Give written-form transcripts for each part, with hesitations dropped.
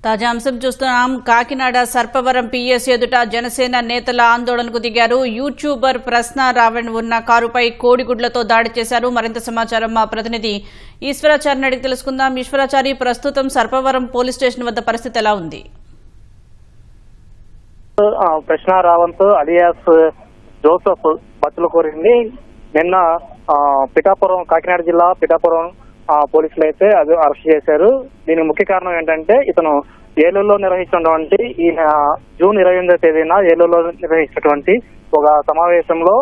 తాజా అంశం చూస్తున్నాం. కాకినాడ సర్పవరం పిఎస్ ఎదుట జనసేన నేతల ఆందోళనకు దిగారు. యూట్యూబర్ ప్రశ్న రావణ్ ఉన్న కారుపై కోడిగుడ్లతో దాడి చేశారు. మరింత సమాచారం మా ప్రతినిధి ఈశ్వరాచారిని అడిగి తెలుసుకుందాం. ఈశ్వరాచారి, ప్రస్తుతం సర్పవరం పోలీస్ స్టేషన్ వద్ద పరిస్థితి ఎలా ఉంది? ప్రశ్న రావంత్ అలియాస్ జోసెఫ్ బతులు కోరింది. నిన్న పిఠాపురం, కాకినాడ జిల్లా పిఠాపురం పోలీసులు అయితే అది అరెస్ట్ చేశారు. దీనికి ముఖ్య కారణం ఏంటంటే ఇతను ఏలూరులో నిర్వహించినటువంటి ఈ జూన్ 28వ తేదీన ఏలూరులో నిర్వహించినటువంటి ఒక సమావేశంలో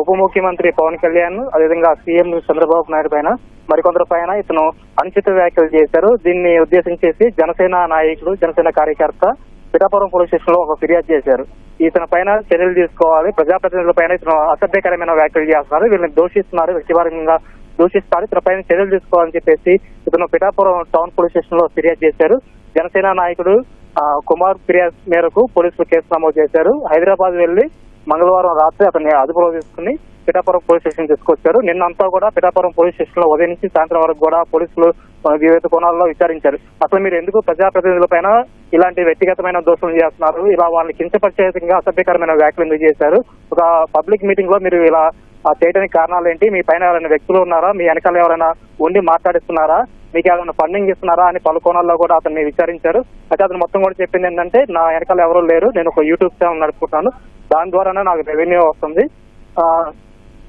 ఉప ముఖ్యమంత్రి పవన్ కళ్యాణ్, అదేవిధంగా సీఎం చంద్రబాబు నాయుడు పైన మరికొందరి పైన ఇతను అనుచిత వ్యాఖ్యలు చేశారు. దీన్ని ఉద్దేశించేసి జనసేన నాయకుడు, జనసేన కార్యకర్త పిఠాపురం పోలీస్ స్టేషన్ లో ఒక ఫిర్యాదు చేశారు. ఇతని పైన చర్యలు తీసుకోవాలి, ప్రజాప్రతినిధుల పైన ఇతను అసభ్యకరమైన వ్యాఖ్యలు చేస్తున్నారు, వీళ్ళని దూషిస్తున్నారు, వ్యక్తిపరంగా దూషిస్తారు, ఇతని పైన చర్యలు తీసుకోవాలని చెప్పేసి ఇతను పిఠాపురం టౌన్ పోలీస్ స్టేషన్ లో ఫిర్యాదు చేశారు. జనసేన నాయకుడు కుమార్ ఫిర్యాదు మేరకు పోలీసులు కేసు నమోదు చేశారు. హైదరాబాద్ వెళ్లి మంగళవారం రాత్రి అతన్ని అదుపులో తీసుకుని పిఠాపురం పోలీస్ స్టేషన్ తీసుకొచ్చారు. నిన్నంతా కూడా పిఠాపురం పోలీస్ స్టేషన్ లో ఉదయం నుంచి సాయంత్రం వరకు కూడా పోలీసులు వివిధ కోణాల్లో విచారించారు. అసలు మీరు ఎందుకు ప్రజాప్రతినిధుల పైన ఇలాంటి వ్యక్తిగతమైన దోషులు చేస్తున్నారు, ఇలా వాళ్ళని కించపరిచే విధంగా అసభ్యకరమైన వ్యాఖ్యలు ఎందుకు చేశారు, ఒక పబ్లిక్ మీటింగ్ లో మీరు ఇలా చేయడానికి కారణాలు ఏంటి, మీ పైన ఎవరైనా వ్యక్తులు ఉన్నారా, మీ వెనకాల ఎవరైనా ఉండి మాట్లాడిస్తున్నారా, మీకు ఏమైనా ఫండింగ్ ఇస్తున్నారా అని పలు కోణాల్లో కూడా అతన్ని విచారించారు. అయితే అతను మొత్తం కూడా చెప్పింది ఏంటంటే, నా వెనకాల ఎవరూ లేరు, నేను ఒక యూట్యూబ్ ఛానల్ నడుపుకుంటాను, దాని ద్వారానే నాకు రెవెన్యూ వస్తుంది,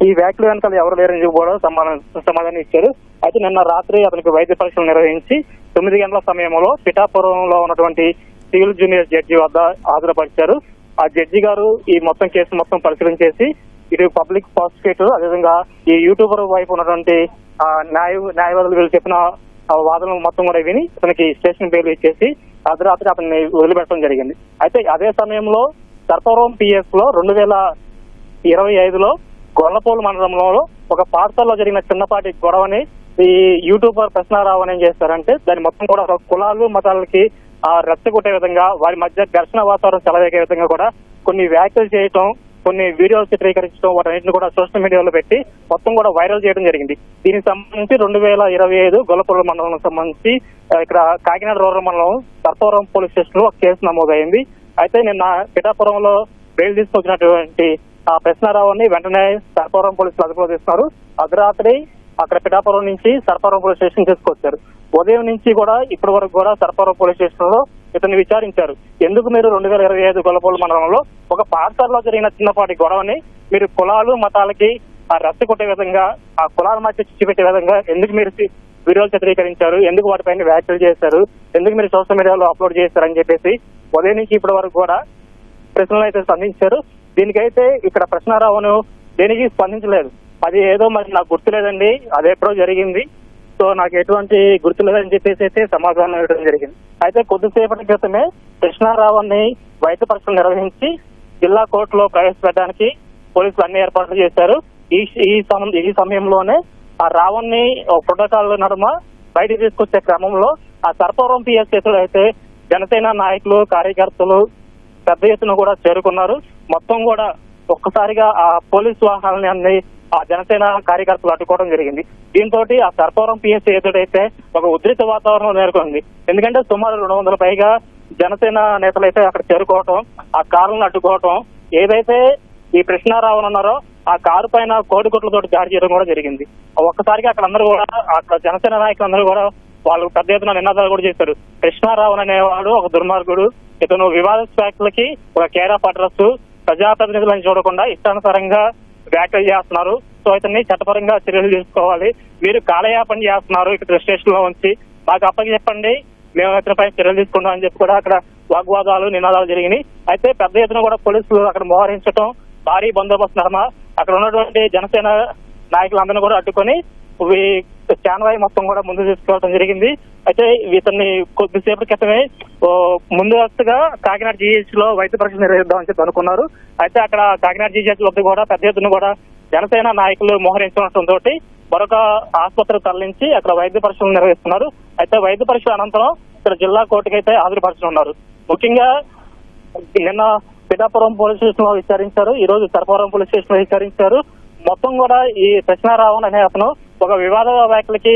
ఈ వ్యాఖ్యలు వెనకాల ఎవరు లేరని కూడా సమాధానం ఇచ్చారు. అయితే నిన్న రాత్రి అతనికి వైద్య పరీక్షలు నిర్వహించి 9 గంటల సమయంలో పిఠాపురంలో ఉన్నటువంటి సివిల్ జూనియర్ జడ్జి వద్ద హాజరుపరిచారు. ఆ జడ్జి గారు ఈ మొత్తం కేసు మొత్తం పరిశీలించేసి ఇటు పబ్లిక్ ప్రాసిక్యూటర్, అదేవిధంగా ఈ యూట్యూబర్ వైపు ఉన్నటువంటి న్యాయవాదులు వీళ్ళు చెప్పిన వాదనలు మొత్తం కూడా విని అతనికి స్టేషన్ బెయిల్ ఇచ్చేసి అర్ధరాత్రి అతన్ని వదిలిపెట్టడం జరిగింది. అయితే అదే సమయంలో సర్పవరం పిఎస్ లో 2025లో గొల్లపోలు మండలంలో ఒక పాఠశాలలో జరిగిన చిన్నపాటి గొడవని ఈ యూట్యూబర్ ప్రశ్న రావణ్ ఏం చేస్తారంటే, దాని మొత్తం కూడా కులాలు మతాలకి రెచ్చగొట్టే విధంగా, వారి మధ్య ఘర్షణ వాతావరణం చెలవేగే విధంగా కూడా కొన్ని వ్యాఖ్యలు చేయటం, కొన్ని వీడియోలు చిత్రీకరించడం, వాటన్నింటిని కూడా సోషల్ మీడియాలో పెట్టి మొత్తం కూడా వైరల్ చేయడం జరిగింది. దీనికి సంబంధించి 2025 గొల్లపూర్ మండలం సంబంధించి ఇక్కడ కాకినాడ రూరల్ మండలం సర్పవరం పోలీస్ స్టేషన్ లో ఒక కేసు నమోదైంది. అయితే నిన్న పిఠాపురంలో బెయిల్ తీసుకొచ్చినటువంటి ప్రశ్నారావుని వెంటనే సర్పవరం పోలీసులు అదుపులో తీసుకున్నారు. అర్ధరాత్రి అక్కడ పిఠాపురం నుంచి సర్పవరం పోలీస్ స్టేషన్ తీసుకొచ్చారు. ఉదయం నుంచి కూడా ఇప్పటి వరకు కూడా సర్పవరం పోలీస్ స్టేషన్ లో ఇతన్ని విచారించారు. ఎందుకు మీరు 2025 గొల్లపూలు మండలంలో ఒక పాఠశాలలో జరిగిన చిన్నపాటి గొడవని మీరు కులాలు మతాలకి రెచ్చగొట్టే విధంగా, ఆ కులాల మధ్య చిచ్చిపెట్టే విధంగా ఎందుకు మీరు వీడియోలు చిత్రీకరించారు, ఎందుకు వాటిపైన వ్యాఖ్యలు చేశారు, ఎందుకు మీరు సోషల్ మీడియాలో అప్లోడ్ చేశారని చెప్పేసి ఉదయం నుంచి ఇప్పటి వరకు కూడా ప్రశ్నలు అయితే స్పందించారు. దీనికైతే ఇక్కడ ప్రశ్నారావును దేనికి స్పందించలేదు. అది ఏదో మరి నాకు గుర్తులేదండి, అది ఎప్పుడో జరిగింది, సో నాకు ఎటువంటి గుర్తులేదని చెప్పేసి అయితే సమాధానం ఇవ్వడం జరిగింది. అయితే కొద్దిసేపటి క్రితమే కృష్ణారావుని వైద్య పరీక్షలు నిర్వహించి జిల్లా కోర్టులో ప్రవేశపెట్టడానికి పోలీసులు అన్ని ఏర్పాట్లు చేశారు. ఈ సమయంలోనే ఆ రావణ్ని ప్రోటోకాల్ నడుమ బయటకు తీసుకొచ్చే క్రమంలో ఆ సర్పవరం పిఎస్ అయితే జనసేన నాయకులు, కార్యకర్తలు పెద్ద ఎత్తున కూడా చేరుకున్నారు. మొత్తం కూడా ఒక్కసారిగా ఆ పోలీసు వాహనాన్ని ఆ జనసేన కార్యకర్తలు అడ్డుకోవడం జరిగింది. దీంతో ఆ సర్పవరం పిఎస్ ఎదుటైతే ఒక ఉద్రిక్త వాతావరణం నెలకొంది. ఎందుకంటే సుమారు 200 పైగా జనసేన నేతలు అయితే అక్కడ చేరుకోవటం, ఆ కారులను అడ్డుకోవటం, ఏదైతే ఈ కృష్ణారావు ఉన్నారో ఆ కారు పైన కోడిగుడ్లతో దాడి చేయడం కూడా జరిగింది. ఒక్కసారిగా అక్కడ అందరూ కూడా, అక్కడ జనసేన నాయకులందరూ కూడా వాళ్ళు పెద్ద ఎత్తున నినాదాలు కూడా చేశారు. కృష్ణారావు అనేవాడు ఒక దుర్మార్గుడు, ఇతను వివాద వ్యాఖ్యలకి ఒక కేర్ ఆఫ్ అడ్రస్, ప్రజాప్రతినిధులను చూడకుండా ఇష్టానుసారంగా వ్యాఖ్యలు చేస్తున్నారు, సో ఇతన్ని చట్టపరంగా చర్యలు తీసుకోవాలి, మీరు కాలయాపన చేస్తున్నారు ఇక్కడ స్టేషన్ లో ఉంచి మాకు అప్పకి చెప్పండి, మేము ఇతనిపై చర్యలు తీసుకుంటాం అని చెప్పి కూడా అక్కడ వాగ్వాదాలు, నినాదాలు జరిగినాయి. అయితే పెద్ద ఎత్తున కూడా పోలీసులు అక్కడ మోహరించడం, భారీ బందోబస్తు నడమ అక్కడ ఉన్నటువంటి జనసేన నాయకులందరినీ కూడా అడ్డుకొని చాన్వాయి మొత్తం కూడా ముందు తీసుకోవడం జరిగింది. అయితే ఇతన్ని కొద్దిసేపటి క్రితమే ముందస్తుగా కాకినాడ జీహెచ్ లో వైద్య పరీక్షలు నిర్వహిద్దామని చెప్పి అనుకున్నారు. అయితే అక్కడ కాకినాడ జీహెచ్ వద్ద కూడా పెద్ద ఎత్తున కూడా జనసేన నాయకులు మోహరించడంతో మరొక ఆసుపత్రికి తరలించి అక్కడ వైద్య పరీక్షలు నిర్వహిస్తున్నారు. అయితే వైద్య పరీక్షల అనంతరం ఇక్కడ జిల్లా కోర్టుకి అయితే హాజరుపరచనున్నారు. ముఖ్యంగా నిన్న పిఠాపురం పోలీస్ స్టేషన్ లో విచారించారు, ఈ రోజు సర్పవరం పోలీస్ స్టేషన్ లో విచారించారు. మొత్తం కూడా ఈ కృష్ణారావు అనే అతను ఒక వివాద వ్యాఖ్యలకి